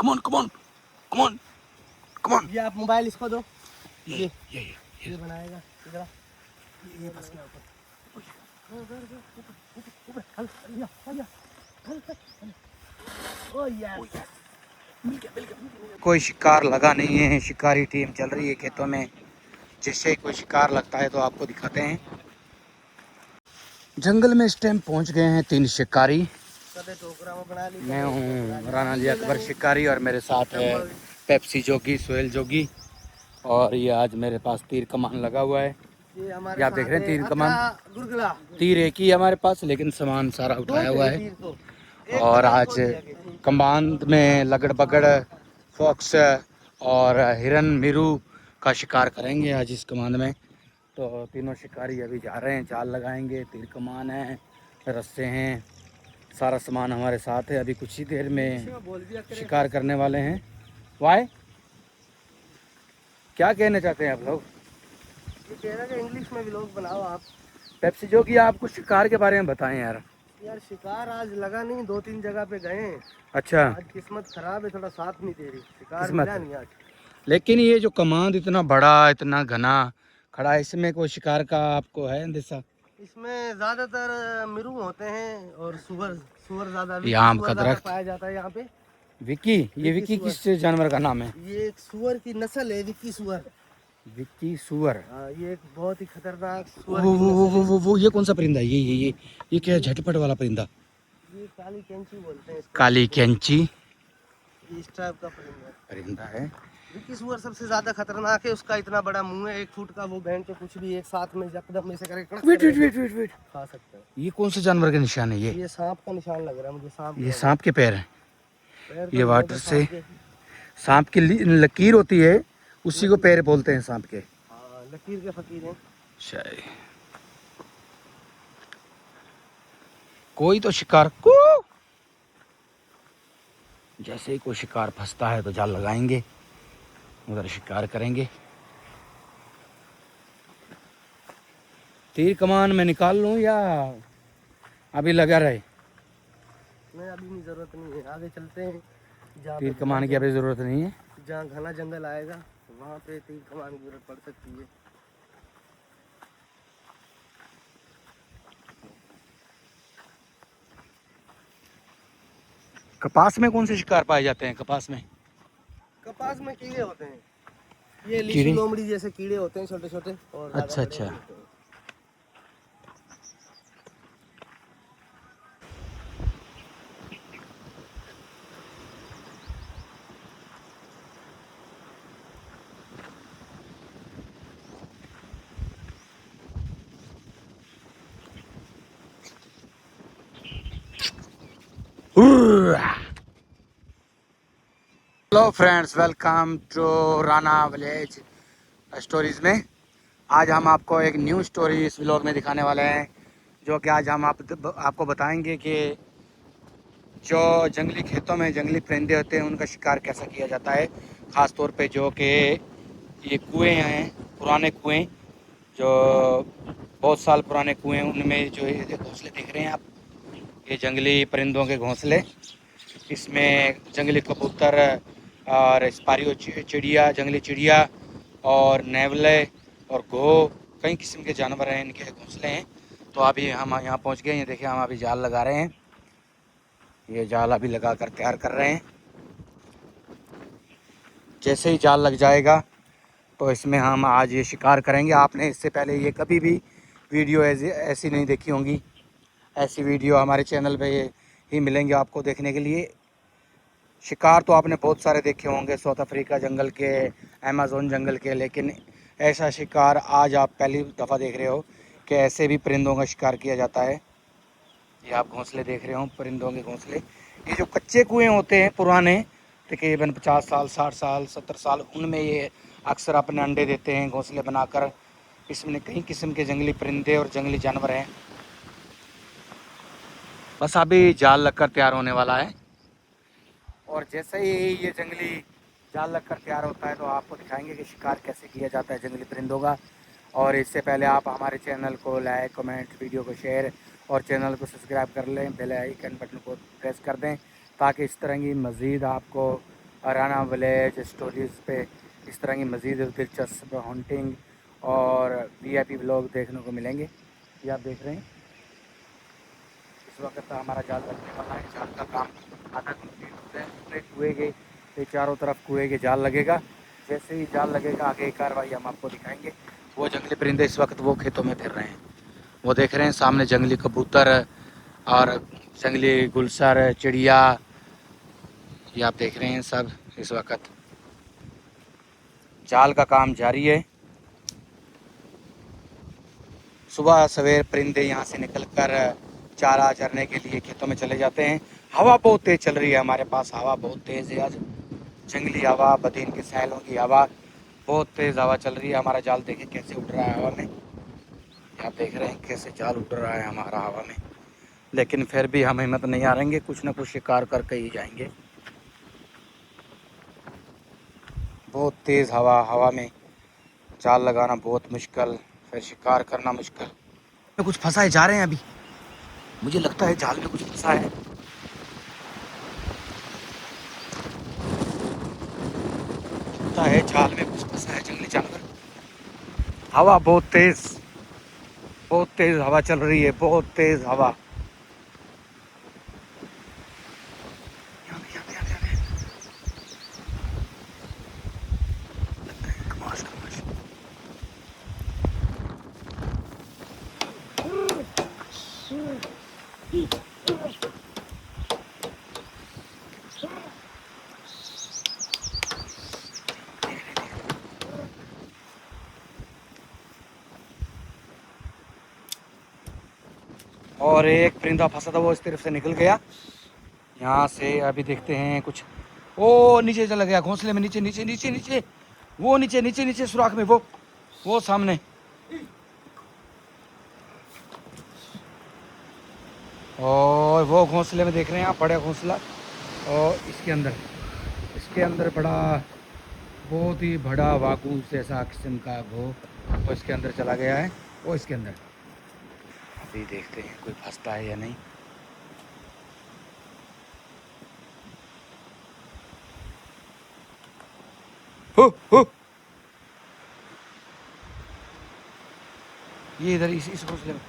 Come on come on come on come on. ये आप mobile इसको दो। ये ये बनाएगा इधर। ये फंस गया ऊपर। ओ यस, मिल गया। कोई शिकार लगा नहीं है, शिकारी टीम चल रही है खेतों में। जैसे ही कोई शिकार लगता है तो आपको दिखाते हैं। जंगल में इस टाइम पहुंच गए हैं 3 शिकारी। मैं हूँ राना अली अकबर शिकारी और मेरे साथ है पेप्सी जोगी, सोहेल जोगी। और ये आज मेरे पास तीर कमान लगा हुआ है। ये ये आप देख रहे हैं तीर कमान। गुरगुला तीर एक ही हमारे पास, लेकिन सामान सारा उठाया हुआ है। तो और आज कमान में लगड़ बगड़, फॉक्स और हिरन, मिरू का शिकार करेंगे आज इस कमान में। तो तीनों शिकारी अभी जा रहे हैं, जाल लगाएंगे, तीर कमान है, रस्से हैं, सारा सामान हमारे साथ है। अभी कुछ ही देर में शिकार करने वाले हैं। वाई क्या कहना चाहते हैं आप लोग? ये कह रहा है इंग्लिश में व्लॉग बनाओ आप। पेप्सी जोगी, आप कुछ शिकार के बारे में बताएं यार। यार शिकार आज लगा नहीं, 2-3 जगह पे गए। अच्छा, आज किस्मत खराब है, थोड़ा साथ नहीं दे रही, शिकार किस्मत मिला है। नहीं आज। लेकिन ये जो कमांड इतना बड़ा, इतना घना खड़ा है, इसमें कोई शिकार का आपको है अंदेशा? इसमें ज्यादातर मिरू होते हैं और सुअर। सुअर ज्यादा, ये विक्की आम सुअर का ज्यादा दरख्त पाया जाता है यहाँ पे। विक्की, ये विक्की सुअर। किस जानवर का नाम है? ये एक सुअर की नस्ल है, विक्की सुअर। विक्की सुअर। ये एक बहुत ही खतरनाक वो सुअर वो की वो नस्ल वो है। वो वो ये कौन सा परिंदा है? ये क्या है? झटपट वाला परिंदा? ये काली कैंची बोलते हैं इसको। काली कैंची इस टाइप का परिंदा परिंदा है। विक्की सुअर सबसे ज्यादा खतरनाक है। उसका इतना बड़ा मुंह है, 1 फुट का। वो बहन के कुछ भी एक साथ में एकदम में से करके वेट खा सकते हैं। ये कौन सा जानवर के निशान है? ये सांप का निशान लग रहा है मुझे। सांप ये सांप के पैर हैं। पैर तो ये नहीं वाटर होते से सांप के। सांप की लकीर होती है, उसी को पैर बोलते हैं सांप के। हाँ, लकीर के फकीर हैं। शायद कोई तो शिकार को, जैसे ही कोई शिकार फंसता है तो जाल लगाएंगे, उधर शिकार करेंगे। तीर कमान में निकाल लूं या अभी लगा रहे? नहीं, अभी नहीं, जरूरत नहीं है। आगे चलते हैं। तीर कमान की अभी जरूरत नहीं है। जहाँ घना जंगल आएगा वहाँ पे तीर कमान की जरूरत पड़ सकती है। कपास में कौन से शिकार पाए जाते हैं? कपास में कीड़े होते हैं। ये लीची कीड़े? लोमड़ी जैसे कीड़े होते हैं, छोटे छोटे। और अच्छा अच्छा। Hello friends, welcome to Rana village stories में। आज हम आपको एक न्यू स्टोरी इस व्लॉग में दिखाने वाले हैं, जो कि आज हम आपको बताएंगे कि जो जंगली खेतों में जंगली परिंदे होते हैं उनका शिकार कैसा किया जाता है। ख़ास तौर पे जो कि ये कुएँ हैं, पुराने कुएँ, जो बहुत साल पुराने कुएँ, उनमें जो ये घोंसले देख रहे हैं आप, ये जंगली परिंदों के घोंसले। इसमें जंगली कबूतर और स्पारियो चिड़िया, जंगली चिड़िया और नेवले और घो, कई किस्म के जानवर हैं, इनके घोंसले हैं। तो अभी हम यहाँ पहुँच गए। ये देखिए, हम अभी जाल लगा रहे हैं। ये जाल अभी लगा कर तैयार कर रहे हैं। जैसे ही जाल लग जाएगा तो इसमें हम आज ये शिकार करेंगे। आपने इससे पहले ये कभी भी वीडियो ऐसी नहीं देखी होंगी। ऐसी वीडियो हमारे चैनल पे ही मिलेंगे आपको देखने के लिए। शिकार तो आपने बहुत सारे देखे होंगे, साउथ अफ्रीका जंगल के, अमेज़न जंगल के, लेकिन ऐसा शिकार आज आप पहली दफ़ा देख रहे हो कि ऐसे भी परिंदों का शिकार किया जाता है। ये आप घोंसले देख रहे हो, परिंदों के घोंसले। ये जो कच्चे कुएं होते हैं पुराने, तकरीबन 50 साल, 60 साल, 70 साल, उनमें ये अक्सर अपने अंडे देते हैं घोंसले बनाकर। इसमें कई किस्म के जंगली परिंदे और जंगली जानवर हैं। बस अभी जाल लगकर तैयार होने वाला है, और जैसे ही ये जंगली जाल लगकर तैयार होता है तो आपको दिखाएंगे कि शिकार कैसे किया जाता है जंगली परिंदों का। और इससे पहले आप हमारे चैनल को लाइक, कमेंट, वीडियो को शेयर और चैनल को सब्सक्राइब कर लें। बेल आइकन बटन को प्रेस कर दें ताकि इस तरह की मज़ीद आपको राना विलेज स्टोरीज़ पे इस तरह की मज़ीद दिलचस्प हॉन्टिंग और वीआईपी व्लॉग देखने को मिलेंगे। ये आप देख रहे हैं इस वक्त हमारा जाल लगने वाला है। जाल का काम आधा कंप्लीट हो गया है। पूरे कुएँ के चारों तरफ कुएँ के जाल लगेगा। जैसे ही जाल लगेगा आगे की कार्रवाई हम आपको दिखाएंगे। वो जंगली परिंदे इस वक्त वो खेतों में फिर रहे हैं। वो देख रहे हैं सामने जंगली कबूतर और जंगली गुलसर चिड़िया, ये आप देख रहे हैं सब। इस वक्त जाल का काम जारी है। सुबह सवेर परिंदे यहाँ से निकलकर चारा चरने के लिए खेतों में चले जाते हैं। हवा बहुत तेज़ चल रही है हमारे पास, हवा बहुत तेज़ है आज। जंगली हवा, बदीन के सैलों की हवा, बहुत तेज़ हवा चल रही है। हमारा जाल देखें कैसे उड़ रहा है हवा में। आप देख रहे हैं कैसे जाल उड़ रहा है हमारा हवा में। लेकिन फिर भी हम हिम्मत नहीं हारेंगे, कुछ ना कुछ शिकार करके ही जाएंगे। बहुत तेज़ हवा में जाल लगाना बहुत मुश्किल, फिर शिकार करना मुश्किल। में कुछ फंसाए जा रहे हैं अभी, मुझे लगता है जाल में कुछ फंसा है। लगता है जाल में कुछ फंसा है जंगली जानवर। हवा बहुत तेज़ हवा चल रही है, बहुत तेज़ हवा। यहाँ पे, यहाँ पे, यहाँ पे, यहाँ पे। लगता है कमाल कमाल। और एक परिंदा फंसा था वो इस तरफ से निकल गया। यहाँ से अभी देखते हैं कुछ। ओ नीचे चला गया घोंसले में, नीचे नीचे नीचे नीचे, वो नीचे नीचे नीचे सुराख में, वो सामने। और वो घोंसले में देख रहे हैं आप, बड़ा घोंसला। और इसके अंदर बड़ा, बहुत ही बड़ा वाकू जैसा किस्म का वो इसके अंदर चला गया है। वो इसके अंदर अभी देखते हैं कोई फंसता है या नहीं। हो ये इधर इस घोंसले में।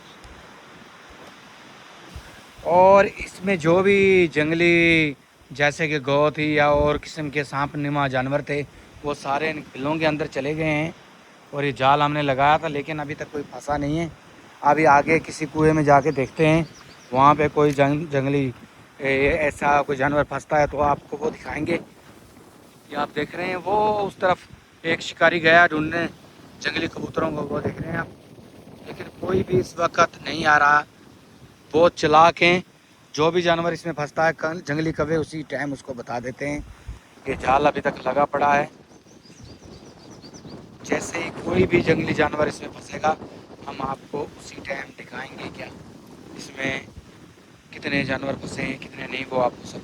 और इसमें जो भी जंगली जैसे कि गौ थी या और किस्म के सांप नुमा जानवर थे, वो सारे इन बिलों के अंदर चले गए हैं। और ये जाल हमने लगाया था लेकिन अभी तक कोई फंसा नहीं है। अभी आगे किसी कुएं में जाके देखते हैं, वहाँ पे कोई जंगली ऐसा कोई जानवर फंसता है तो आपको वो दिखाएंगे। ये आप देख रहे हैं वो उस तरफ एक शिकारी गया ढूंढने जंगली कबूतरों को, वो देख रहे हैं आप। लेकिन कोई भी इस वक्त नहीं आ रहा। बहुत चालाक हैं, जो भी जानवर इसमें फंसता है जंगली कौवे उसी टाइम उसको बता देते हैं कि जाल अभी तक लगा पड़ा है। जैसे ही कोई भी जंगली जानवर इसमें फंसेगा हम आपको उसी टाइम दिखाएंगे क्या इसमें कितने जानवर फंसे हैं कितने नहीं, वो आपको सब